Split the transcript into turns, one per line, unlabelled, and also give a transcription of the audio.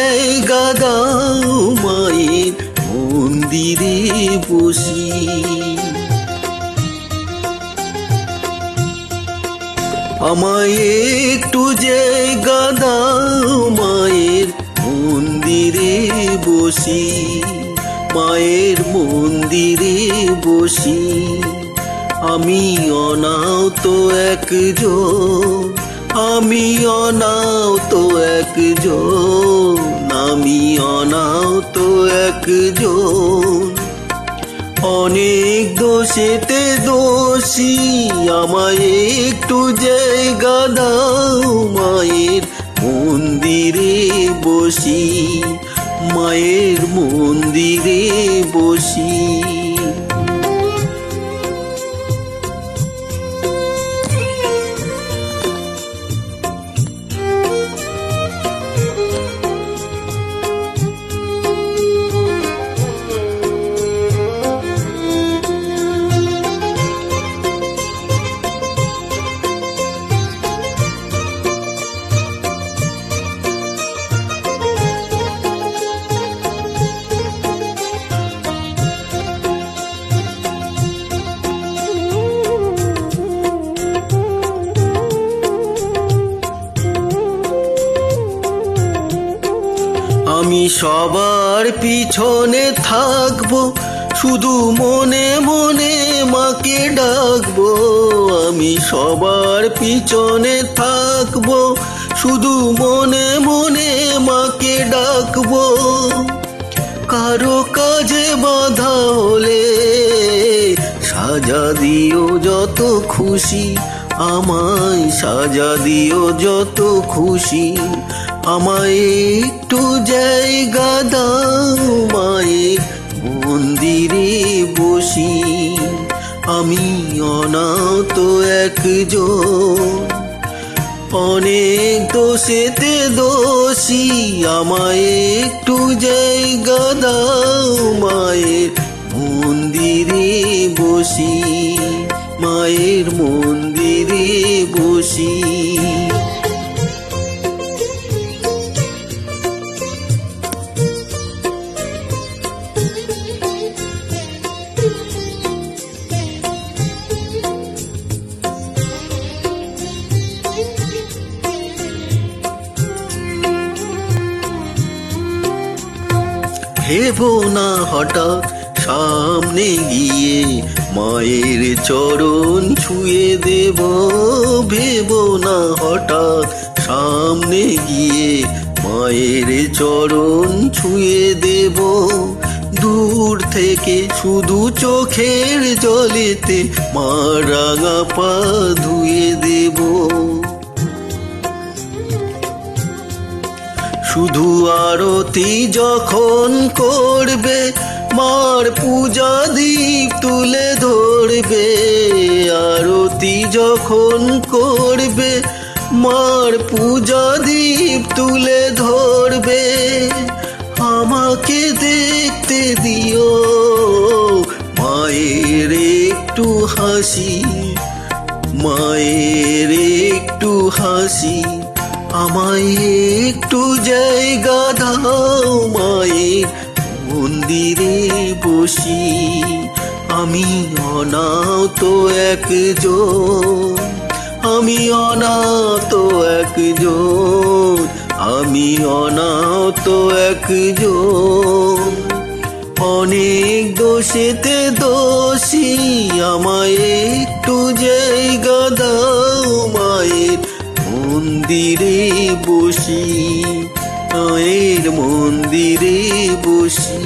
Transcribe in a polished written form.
জায়গা দাও মায়ের মন্দিরে বসি। আমায় একটু জায়গা দাও মায়ের মন্দিরে বসি, মায়ের মন্দিরে বসি। আমি অনাহত একজন, আমি অনাহত একজন, আমি অনাহত একজন। অনেক দোষেতে দোষী, আমায় একটু জায়গা দাও মায়ের মন্দিরে বসি, মায়ের মন্দিরে বসি। আমি সবার পিছনে থাকবো, শুধু মনে মনে মাকে ডাকবো। আমি সবার পিছনে থাকবো, শুধু মনে মনে মাকে ডাকবো। কারো কাজে বাধা হলে সাজা দিও যত খুশি, আমায় সাজা দিও যত খুশি। আমায় একটু জায়গা দাও মায়ের মন্দিরে বসি, আমি অনাহত একজন। অনেক দোষেতে দোষী, আমায় একটু জায়গা দাও মায়ের মন্দিরে বসি, মায়ের মন্দিরে বসি। ভেবো না হঠাৎ সামনে গিয়ে মায়ের চরণ ছুঁয়ে দেব, ভেবো না হঠাৎ সামনে গিয়ে মায়ের চরণ ছুঁয়ে দেব। দূর থেকে শুধু চোখের জলেতে মা রাঙা পা ধুয়ে দেব। শুধু আরতি যখন করবে, মার পূজা দীপ তুলে ধরবে। আরতি যখন করবে, মার পূজা দীপ তুলে ধরবে। আমাকে দেখতে দিও মায়ের একটু হাসি, মায়ের একটু হাসি। আমায় একটু জায়গা দাও মায়ের মন্দিরে বসি, আমি অনাহত একজন, আমি অনাহত একজন, আমি অনাহত একজন। অনেক দোষেতে দোষী, আমায় একটু জায়গা দাও মায়ের মন্দিরে বসি, মায়ের মন্দিরে বসি।